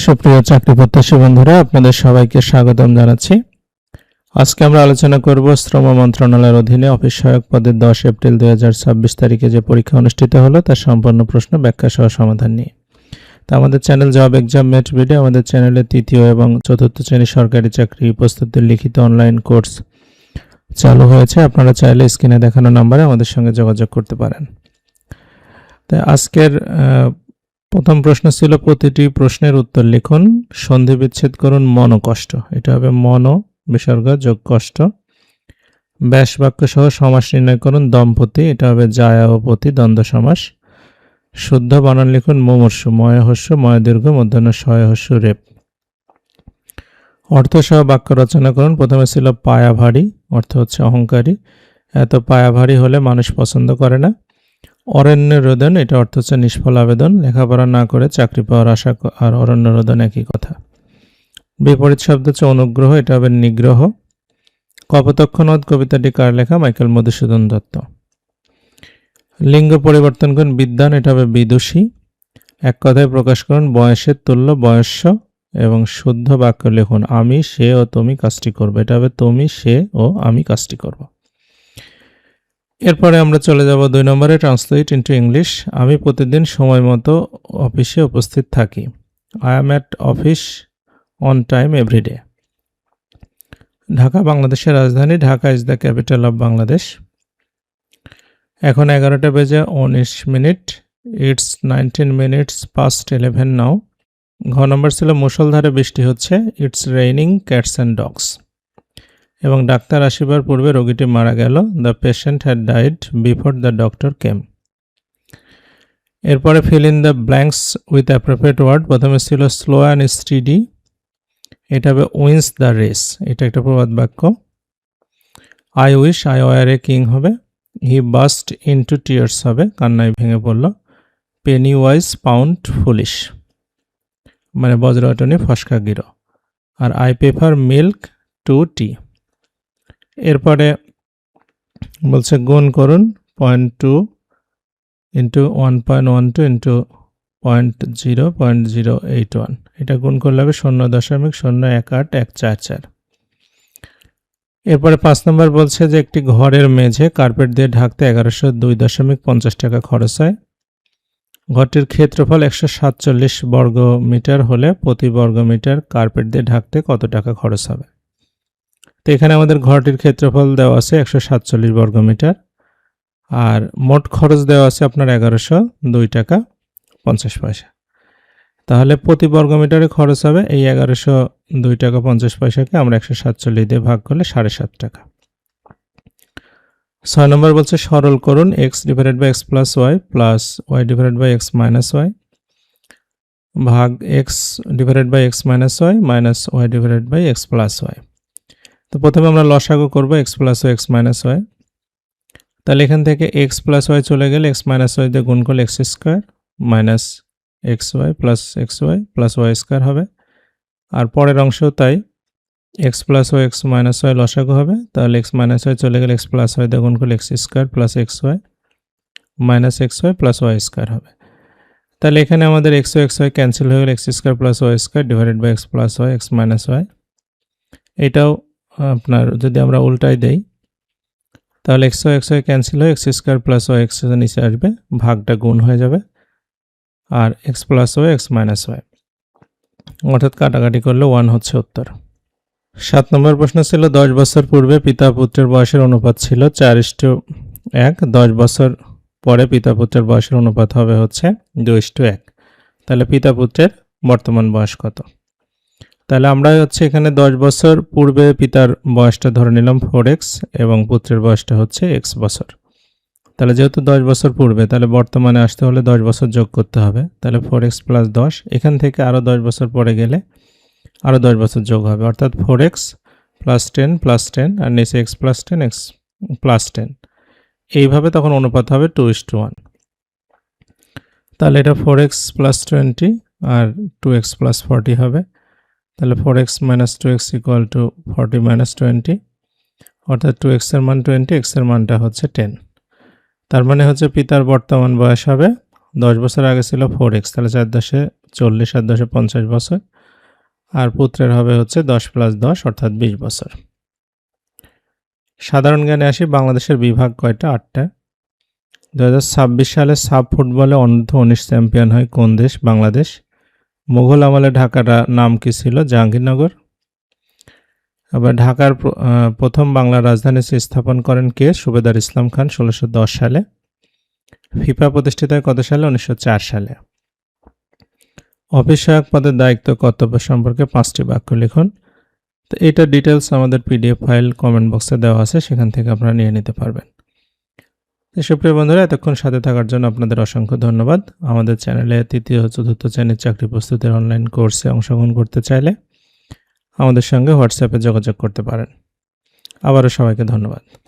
সুপ্রিয় চাকরি প্রত্যাশী বন্ধুরা, আপনাদের সবাইকে স্বাগতম জানাচ্ছি। আজকে আমরা আলোচনা করব শ্রম মন্ত্রণালয়ের অধীনে অফিস সহায়ক পদের 10 এপ্রিল 2026 তারিখে যে পরীক্ষা অনুষ্ঠিত হলো তার সম্পূর্ণ প্রশ্ন ব্যাখ্যা সহ সমাধান নিয়ে। তা আমাদের চ্যানেল জব এক্সাম মেট ভিডিও, আমাদের চ্যানেলে তৃতীয় এবং চতুর্থ শ্রেণীর সরকারি চাকরি প্রস্তুতির লিখিত অনলাইন কোর্স চালু হয়েছে। আপনারা চাইলে স্ক্রিনে দেখানো নম্বরে আমাদের সঙ্গে যোগাযোগ করতে পারেন। তাই আজকের প্রথম প্রশ্ন ছিল প্রতিটি প্রশ্নের উত্তর লিখুন, সন্ধি বিচ্ছেদ করুন মনোকষ্ট। এটা হবে মন বিসর্গ যোগ কষ্ট। ব্যাস বাক্য সহ সমাস নির্ণয় করুন দম্পতি। এটা হবে জায়া ও পতি দ্বন্দ্ব সমাস। শুদ্ধ বানান লিখুন মুমূর্ষু, ময় হস্য ময় দীর্ঘ মূর্ধন্য শয় হস্য রেপ। অর্থ সহ বাক্য রচনা করুন। প্রথমে ছিল পায়া ভারী, অর্থ হচ্ছে অহংকারী। এত পায়া ভারী হলে মানুষ পছন্দ করে না। অরণ্য রোদন, এটা অর্থ হচ্ছে নিষ্ফল আবেদন। লেখাপড়া না করে চাকরি পাওয়ার আশা আর অরণ্য রোদন একই কথা। বিপরীত শব্দ হচ্ছে অনুগ্রহ, এটা হবে নিগ্রহ। কপোতক্ষ নদ কবিতাটি কার লেখা? মাইকেল মধুসূদন দত্ত। লিঙ্গ পরিবর্তন করুন বিদ্বান, এটা হবে বিদুষী। এক কথায় প্রকাশ করুন বয়সের তুল্য বয়স্য এবং শুদ্ধ বাক্য লিখুন আমি, সে ও তুমি কাজটি করবে। এটা হবে তুমি, সে ও আমি কাজটি করব। এরপরে আমরা চলে যাব 2 নম্বরে, ট্রান্সলেট ইনটু ইংলিশ। আমি প্রতিদিন সময় মতো অফিসে উপস্থিত থাকি। I am at office on time everyday. Dhaka বাংলাদেশের রাজধানী। Dhaka is the capital of Bangladesh. এখন 11টা বেজে 19 মিনিট। ইটস 19 minutes past 11 নাও। ঘ নম্বর ছিল মুষলধারে বৃষ্টি হচ্ছে। It's raining cats and dogs. এবং ডাক্তার আসিবার পূর্বে রোগীটি মারা গেল। The patient had died before the doctor came. এরপরে fill in the blanks with appropriate word. প্রথমে ছিল স্লো অ্যান্ড স্টিডি, এটা হবে উইন্স দ্য রেস, এটা একটা প্রবাদ বাক্য। I wish, I were a king হবে। হি বাস্ট ইনটু টিয়ার্স হবে, কান্নায় ভেঙে পড়ল। পেনি ওয়াইজ পাউন্ড ফুলিশ, মানে বজ্রটনি ফসকা গিরো। আর আই প্রেফার মিল্ক টু টি। এরপরে বলছে গুণ করুন 0.2 ইন্টু 1.12 ইন্টু 0.081। এটা গুণ করলে হবে 0.018144। এরপরে 5 নম্বর বলছে যে একটি ঘরের মেঝে কার্পেট দিয়ে ঢাকতে 1102.50 টাকা খরচ হয়। ঘরটির ক্ষেত্রফল 147 বর্গ মিটার হলে প্রতি বর্গ মিটার কার্পেট দিয়ে ঢাকতে কত টাকা খরচ হবে? তো এখানে আমাদের ঘরটির ক্ষেত্রফল দেওয়া আছে 147 বর্গ মিটার, আর মোট খরচ দেওয়া আছে আপনার 1102 টাকা 50 পয়সা। তাহলে প্রতি বর্গ মিটারে খরচ হবে এই 1102 টাকা 50 পয়সাকে আমরা 147 দিয়ে ভাগ করলে 7.5 টাকা। 6 নম্বর বলছে সরল করুন x divided by x plus y plus y divided by x minus y ভাগ x divided by x minus y minus y divided by x plus y. তো প্রথমে আমরা লসাগু করব x plus y x minus y. তাহলে এখান থেকে x plus Y চলে গেলে x মাইনাস ওয়াই দিয়ে গুণ করলে x square minus x y plus y square হবে। আর পরের অংশও তাই, x plus y x minus y লসাগু হবে। তাহলে এক্স মাইনাস ওয়াই চলে গেলে এক্স প্লাস ওয়াই দিয়ে গুণ করলে x square plus x y minus x y plus y square হবে। তাহলে এখানে আমাদের এক্স ওয়াই ক্যান্সেল হয়ে গেলে x square plus y square divided by x plus y x minus y. এটাও আপনার যদি আমরা উল্টাই দেই তাহলে এক্স ওয়াই ক্যান্সেল হয়ে x square plus y x নিচে আসবে, ভাগটা গুণ হয়ে যাবে, আর x plus y x minus y, অর্থাৎ কাটাকাটি করলে 1 হচ্ছে উত্তর। 7 নম্বর প্রশ্ন ছিল 10 বছর পূর্বে পিতা পুত্রের বয়সের অনুপাত ছিল 4:1। 10 বছর পরে পিতা পুত্রের বয়সের অনুপাত হবে হচ্ছে 2:1। তাহলে পিতা পুত্রের বর্তমান বয়স কত? তাহলে আমরা হচ্ছে এখানে 10 বছর পূর্বে পিতার বয়সটা ধরে নিলাম 4x এবং পুত্রের বয়সটা হচ্ছে x বছর। তাহলে যেহেতু 10 বছর পূর্বে, তাহলে বর্তমানে আসতে হলে 10 বছর যোগ করতে হবে। তাহলে 4x প্লাস 10, এখান থেকে আরও 10 বছর পরে গেলে আরও 10 বছর যোগ হবে, অর্থাৎ 4x প্লাস 10 আর নিচে x প্লাস 10 x প্লাস 10। এইভাবে তখন অনুপাত হবে 2:1। তাহলে এটা 4x প্লাস 20 আর 2x প্লাস 40 হবে। তাহলে 4x minus 2x equal to 40 minus 20, অর্থাৎ 2x এর মান 20, x এর মানটা হচ্ছে 10। তার মানে হচ্ছে পিতার বর্তমান বয়স হবে 10 বছর আগে ছিল 4x, তাহলে 4 10 40 আর 10 50 বছর, আর পুত্রের হবে হচ্ছে 10 + 10 অর্থাৎ 20 বছর। সাধারণ জ্ঞানে আসি, বাংলাদেশের বিভাগ কয়টা? 8টা। 2026 সালে সাব ফুটবলে অনূর্ধ্ব 19 চ্যাম্পিয়ন হয় কোন দেশ? বাংলাদেশ। মুঘল আমলে ঢাকার নাম কি ছিল? জাহাঙ্গীরনগর। আবার ঢাকার প্রথম বাংলা রাজধানী স্থাপন করেন কে? সুবেদার ইসলাম খান 1610 সালে। ফিফা প্রতিষ্ঠিত হয় কত সালে? 1904 সালে। অফিস সহায়ক পদের দায়িত্ব কর্তব্য সম্পর্কে 5টি বাক্য লিখুন। তো এটা ডিটেলস আমাদের পিডিএফ ফাইল কমেন্ট বক্সে দেওয়া আছে, সেখান থেকে আপনারা নিয়ে নিতে পারবেন। সুপ্রিয় বন্ধুরা, এতক্ষণ সাথে থাকার জন্য আপনাদের অসংখ্য ধন্যবাদ। আমাদের চ্যানেলে 3য় ও 4র্থ শ্রেণীর চাকরি প্রস্তুতির অনলাইন কোর্সে অংশগ্রহণ করতে চাইলে আমাদের সঙ্গে হোয়াটসঅ্যাপে যোগাযোগ করতে পারেন। আবারও সবাইকে ধন্যবাদ।